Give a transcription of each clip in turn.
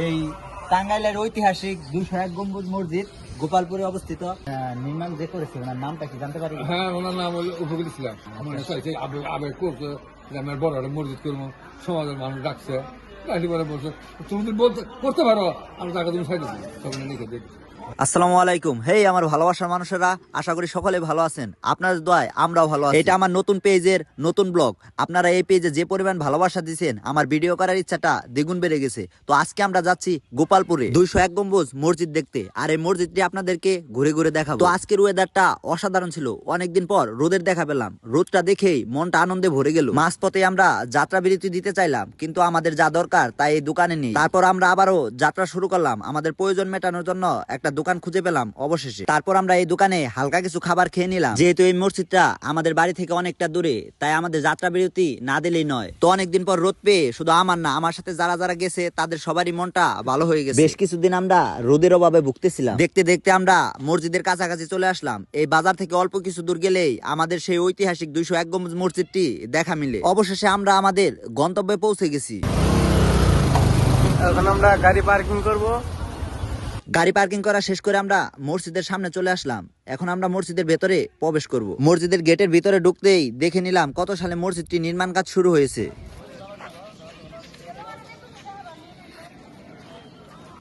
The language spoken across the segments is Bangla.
এই টাঙ্গাইলের ঐতিহাসিক 201 গম্বুজ মসজিদ গোপালপুরে অবস্থিত। নির্মাণ যে করেছে ওনার নামটা কি জানতে পারি? হ্যাঁ, ওনার নাম হলো উপকূল ইসলাম। মনে চাইছে আবেগ করছে যে আমার বড় একটা মসজিদ করবো, সমাজের মানুষ ডাকছে, ডাকি পরে বলছে তুমি যদি বলতে করতে পারো আমি টাকা তুমি সাইড দিচ্ছি, তখন লিখে দিই। আসসালামু আলাইকুম। হেই আমার ভালোবাসার মানুষেরা, আশা করি সকলে ভালো আছেন। আপনাদের দোয়ায় আমরাও ভালো আছি। এটা আমার নতুন পেজের নতুন ব্লগ। আপনারা এই পেজে যে পরিমাণ ভালোবাসা দিয়েছেন, আমার ভিডিও করার ইচ্ছাটা দ্বিগুণ বেড়ে গেছে। তো আজকে আমরা যাচ্ছি গোপালপুরে 201 গম্বুজ মসজিদ দেখতে, আর এই মসজিদটি আপনাদেরকে ঘুরে ঘুরে দেখাবো। তো আজকের ওয়েদারটা অসাধারণ ছিল, অনেকদিন পর রোদের দেখা পেলাম। রোদটা দেখেই মনটা আনন্দে ভরে গেল। মাঝপথে আমরা যাত্রা বিরতি দিতে চাইলাম, কিন্তু আমাদের যা দরকার তাই এই দোকানে নেই। তারপর আমরা আবারও যাত্রা শুরু করলাম। আমাদের প্রয়োজন মেটানোর জন্য একটা দোকান খুঁজে পেলাম অবশেষে। তারপর আমরা এই দোকানে হালকা কিছু খাবার খেয়ে নিলাম। যেহেতু এই মসজিদটা আমাদের বাড়ি থেকে অনেকটা দূরে, তাই আমাদের যাত্রা বিরতি না দিলেই নয়। তো অনেকদিন পর রোদ পেয়ে শুধু আমার না, আমার সাথে যারা যারা গেছে তাদের সবারই মনটা ভালো হয়ে গেছে। বেশ কিছুদিন আমরা রোদের অভাবে ভুগতেছিলাম। দেখতে দেখতে আমরা মসজিদের কাছাকাছি চলে আসলাম। এই বাজার থেকে অল্প কিছু দূর গেলেই আমাদের সেই ঐতিহাসিক 201 গম্বুজ মসজিদটি দেখা মিলে। অবশেষে আমরা আমাদের গন্তব্যে পৌঁছে গেছি। এখন আমরা গাড়ি পার্কিং করব। গাড়ি পার্কিং করা শেষ করে আমরা মসজিদের সামনে চলে আসলাম। এখন আমরা মসজিদের ভেতরে প্রবেশ করব। মসজিদের গেটের ভিতরে ঢুকতেই দেখে নিলাম কত সালে মসজিদটি নির্মাণ কাজ শুরু হয়েছে।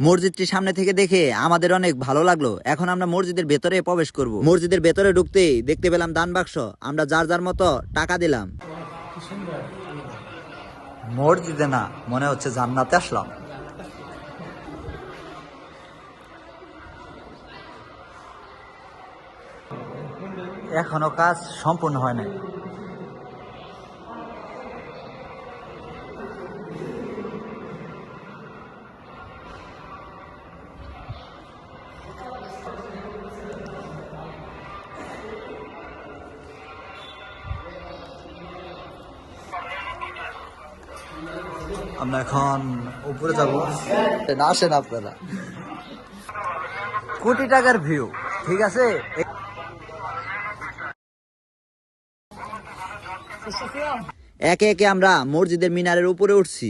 মসজিদটি সামনে থেকে দেখে আমাদের অনেক ভালো লাগলো। এখন আমরা মসজিদের ভেতরে প্রবেশ করব। মসজিদের ভেতরে ঢুকতেই দেখতে পেলাম দান বাক্স। আমরা যার যার মতো টাকা দিলাম। মসজিদে না, মনে হচ্ছে জান্নাতে আসলাম। এখনো কাজ সম্পূর্ণ হয় নাই। আমরা এখন উপরে যাব। আসেন আপনারা, কোটি টাকার ভিউ, ঠিক আছে। একে একে আমরা মসজিদের মিনারের উপরে উঠছি।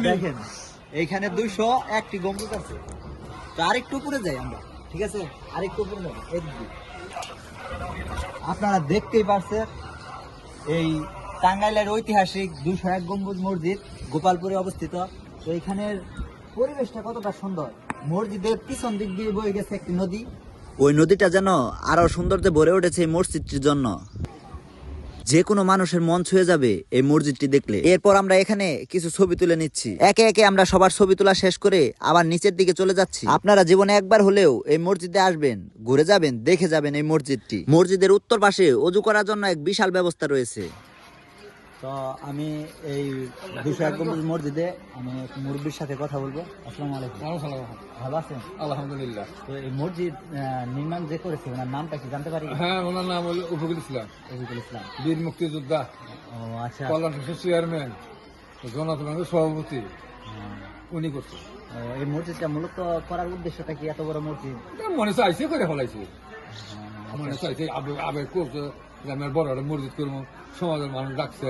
দেখেন এইখানে 201টি গম্বুজ আছে। তো আরেকটু উপরে যাই আমরা, ঠিক আছে, আরেকটু উপরে যাবো। আপনারা দেখতেই পাচ্ছেন এই টাঙ্গাইলের ঐতিহাসিক 201 গম্বুজ মসজিদ গোপালপুরে অবস্থিত। তো এখানের পরিবেশটা কতটা সুন্দর। মসজিদের পিছন দিক দিয়ে বয়ে গেছে একটি নদী। ওই নদীটা যেন আরো সৌন্দর্যে ভরে উঠেছে এই মসজিদটির জন্য। যে কোনো মানুষের মন ছুঁয়ে যাবে এই মসজিদটি দেখলে। এরপর আমরা এখানে কিছু ছবি তুলে নিচ্ছি। একে একে আমরা সবার ছবি তোলা শেষ করে আবার নিচের দিকে চলে যাচ্ছি। আপনারা জীবনে একবার হলেও এই মসজিদে আসবেন, ঘুরে যাবেন, দেখে যাবেন এই মসজিদটি। মসজিদের উত্তর পাশে ওযু করার জন্য এক বিশাল ব্যবস্থা রয়েছে। তো আমি এই 201 গম্বুজ মসজিদে আমি মুরব্বির সাথে কথা বলবো। আসসালামু আলাইকুম। ভালো আছেন? আলহামদুলিল্লাহ। তো এই মসজিদ নির্মাণ যে করেছে ওনার নামটা কি জানতে পারি? হ্যাঁ, ওনার নাম হলো উপকূল ইসলাম। রফিকুল ইসলাম। বীর মুক্তিযোদ্ধা, ও আচ্ছা। কল্যাণ ট্রাস্টের চেয়ারম্যান, জনতা সভাপতি, উনি করছে। এই মসজিদটা মূলত করার উদ্দেশ্যটা কি? এত বড় মসজিদ মনে চাইছে করে ফেলাইছে, মনে চাইছে আবেগ করছে যে আমার বড় একটা মসজিদ করবো, সমাজের মানুষ ডাকছে,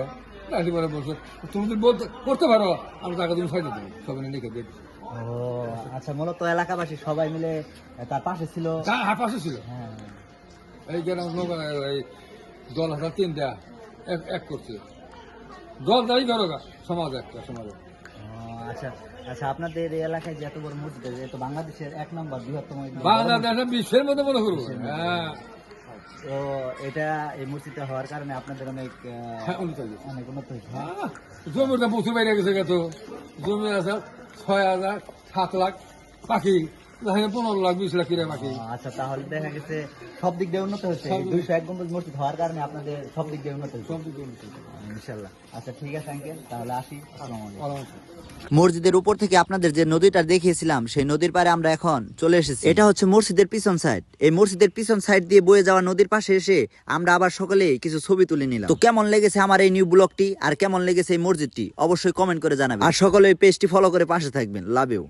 ডাকি পরে বলছে তুমি যদি বলতে করতে পারো আমি টাকা তুমি সাইড দিই, সবাই লিখে দিই। ও আচ্ছা, মূলত এলাকাবাসী সবাই মিলে তার পাশে ছিল। হ্যাঁ, পাশে ছিল। হ্যাঁ, এই গ্রাম এই দল হাজার তিনটা এক করছে, দল যাই করো সমাজ একটা সমাজ। আচ্ছা আচ্ছা, আপনাদের এই এলাকায় যে এত বড় মসজিদ, তো বাংলাদেশের 1 নম্বর বৃহত্তম বাংলাদেশের বিশ্বের মধ্যে মনে করবো। হ্যাঁ, তো এটা এই মসজিদটা হওয়ার কারণে আপনাদের অনেক অনেক উন্নত হয়েছে। জমির দাম প্রচুর বাইরে গেছে। গেত জমি আছে 6,000 7 লাখ, পাখি 15 লাখ 20 লাখ কিনে পাখি। আচ্ছা, তাহলে দেখা গেছে সব দিক দিয়ে উন্নত হয়েছে। 201 গম্বুজ মসজিদ হওয়ার কারণে আপনাদের সব দিক দিয়ে উন্নত হয়েছে। ইনশাআল্লাহ। আচ্ছা ঠিক আছে আঙ্কেল, তাহলে আসি। আসসালামু আলাইকুম। মসজিদের উপর থেকে আপনাদের যে নদীটা দেখিয়েছিলাম, সেই নদীর পাড়ে আমরা এখন চলে এসেছি। এটা হচ্ছে মসজিদের পিছন সাইড। এই মসজিদের পিছন সাইড দিয়ে বয়ে যাওয়া নদীর পাশে এসে আমরা আবার সকলে কিছু ছবি তুলে নিলাম। তো কেমন লেগেছে আমার এই নিউ ব্লগটি, আর কেমন লেগেছে এই মসজিদটি, অবশ্যই কমেন্ট করে জানাবেন। আর সকলে এই পেজটি ফলো করে পাশে থাকবেন। Love you.